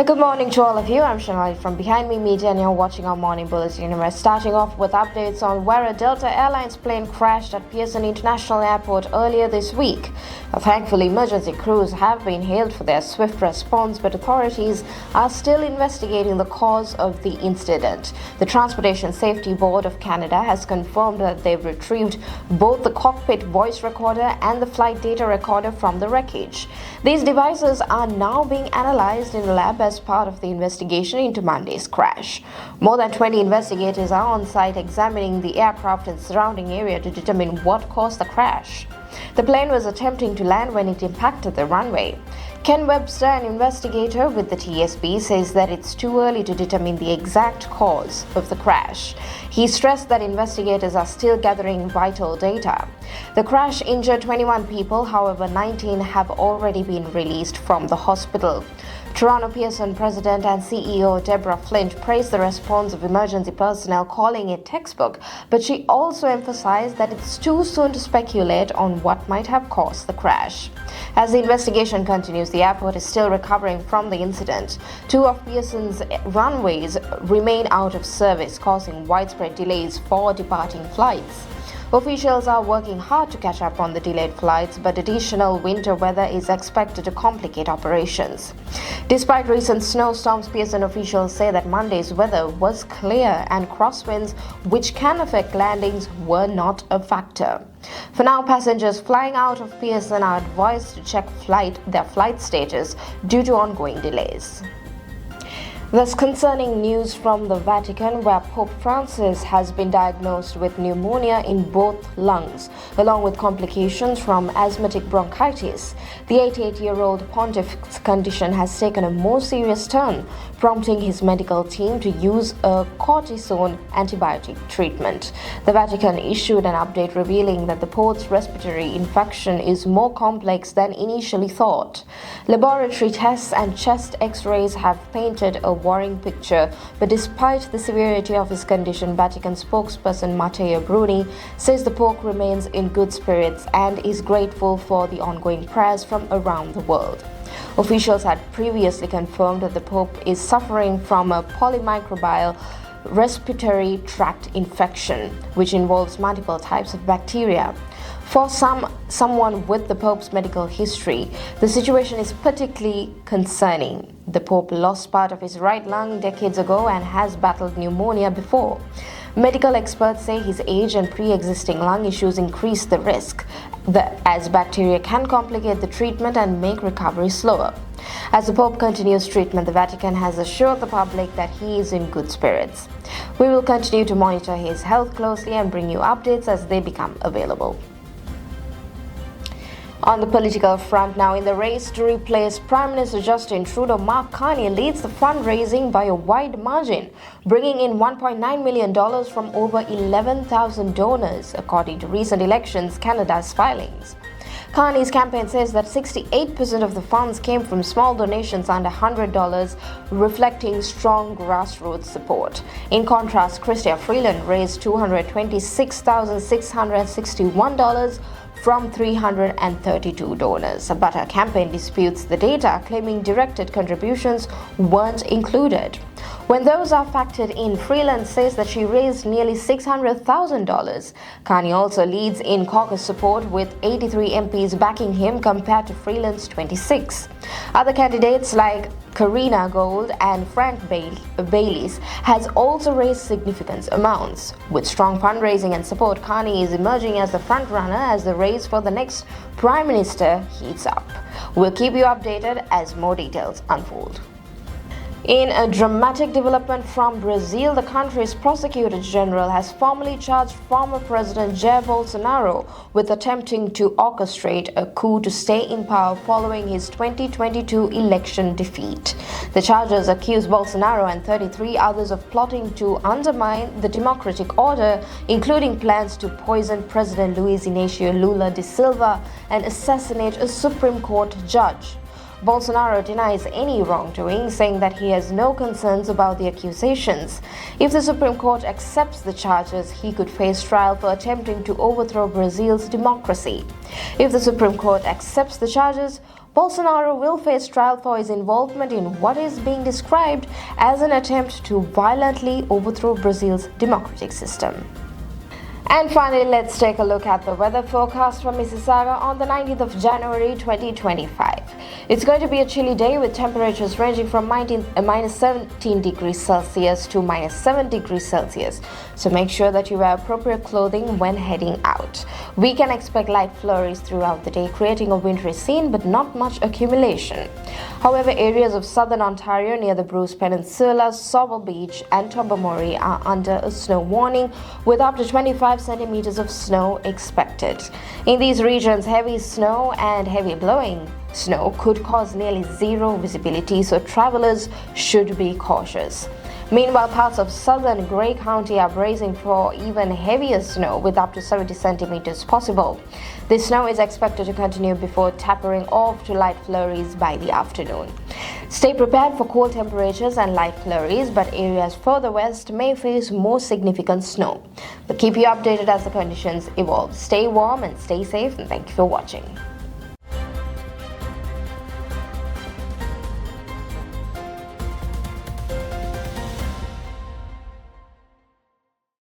Good morning to all of you. I'm Shanali from Behind Me Media and you're watching our morning bulletin. We're starting off with updates on where a Delta Airlines plane crashed at Pearson International Airport earlier this week. Thankfully, emergency crews have been hailed for their swift response, but authorities are still investigating the cause of the incident. The Transportation Safety Board of Canada has confirmed that they've retrieved both the cockpit voice recorder and the flight data recorder from the wreckage. These devices are now being analyzed in a lab as part of the investigation into Monday's crash. More than 20 investigators are on site examining the aircraft and surrounding area to determine what caused the crash. The plane was attempting to land when it impacted the runway. Ken Webster, an investigator with the TSB, says that it's too early to determine the exact cause of the crash. He stressed that investigators are still gathering vital data. The crash injured 21 people, however, 19 have already been released from the hospital. Toronto Pearson President and CEO Deborah Flint praised the response of emergency personnel, calling it textbook, but she also emphasized that it's too soon to speculate on what might have caused the crash. As the investigation continues, the airport is still recovering from the incident. Two of Pearson's runways remain out of service, causing widespread delays for departing flights. Officials are working hard to catch up on the delayed flights, but additional winter weather is expected to complicate operations. Despite recent snowstorms, Pearson officials say that Monday's weather was clear and crosswinds, which can affect landings, were not a factor. For now, passengers flying out of Pearson are advised to check their flight status due to ongoing delays. There's concerning news from the Vatican, where Pope Francis has been diagnosed with pneumonia in both lungs, along with complications from asthmatic bronchitis. The 88-year-old pontiff's condition has taken a more serious turn, prompting his medical team to use a cortisone antibiotic treatment. The Vatican issued an update revealing that the Pope's respiratory infection is more complex than initially thought. Laboratory tests and chest X-rays have painted a worrying picture, but despite the severity of his condition, Vatican spokesperson Matteo Bruni says the Pope remains in good spirits and is grateful for the ongoing prayers from around the world. Officials had previously confirmed that the Pope is suffering from a polymicrobial respiratory tract infection, which involves multiple types of bacteria. For someone with the Pope's medical history, the situation is particularly concerning. The Pope lost part of his right lung decades ago and has battled pneumonia before. Medical experts say his age and pre-existing lung issues increase the risk, as bacteria can complicate the treatment and make recovery slower. As the Pope continues treatment, the Vatican has assured the public that he is in good spirits. We will continue to monitor his health closely and bring you updates as they become available. On the political front now, in the race to replace Prime Minister Justin Trudeau, Mark Carney leads the fundraising by a wide margin, bringing in $1.9 million from over 11,000 donors, according to recent Elections Canada's filings. Carney's campaign says that 68% of the funds came from small donations under $100, reflecting strong grassroots support. In contrast, Chrystia Freeland raised $226,661 from 332 donors, but her campaign disputes the data, claiming directed contributions weren't included. When those are factored in, Freeland says that she raised nearly $600,000. Carney also leads in caucus support, with 83 MPs backing him compared to Freeland's 26. Other candidates like Karina Gold and Frank Baylis has also raised significant amounts. With strong fundraising and support, Carney is emerging as the frontrunner as the race for the next Prime Minister heats up. We'll keep you updated as more details unfold. In a dramatic development from Brazil, the country's prosecutor general has formally charged former President Jair Bolsonaro with attempting to orchestrate a coup to stay in power following his 2022 election defeat. The charges accuse Bolsonaro and 33 others of plotting to undermine the democratic order, including plans to poison President Luiz Inácio Lula da Silva and assassinate a Supreme Court judge. Bolsonaro denies any wrongdoing, saying that he has no concerns about the accusations. If the Supreme Court accepts the charges, he could face trial for attempting to overthrow Brazil's democracy. If the Supreme Court accepts the charges, Bolsonaro will face trial for his involvement in what is being described as an attempt to violently overthrow Brazil's democratic system. And finally, let's take a look at the weather forecast for Mississauga on the 19th of January 2025. It's going to be a chilly day with temperatures ranging from minus 17 degrees Celsius to minus 7 degrees Celsius. So make sure that you wear appropriate clothing when heading out. We can expect light flurries throughout the day, creating a wintry scene but not much accumulation. However, areas of southern Ontario near the Bruce Peninsula, Sauble Beach and Tobermory are under a snow warning with up to 25 centimeters of snow expected. In these regions, heavy snow and heavy blowing snow could cause nearly zero visibility, so travelers should be cautious. Meanwhile, parts of southern Grey County are bracing for even heavier snow with up to 70 centimeters possible. This snow is expected to continue before tapering off to light flurries by the afternoon. Stay prepared for cold temperatures and light flurries, but areas further west may face more significant snow. But keep you updated as the conditions evolve. Stay warm and stay safe, and thank you for watching.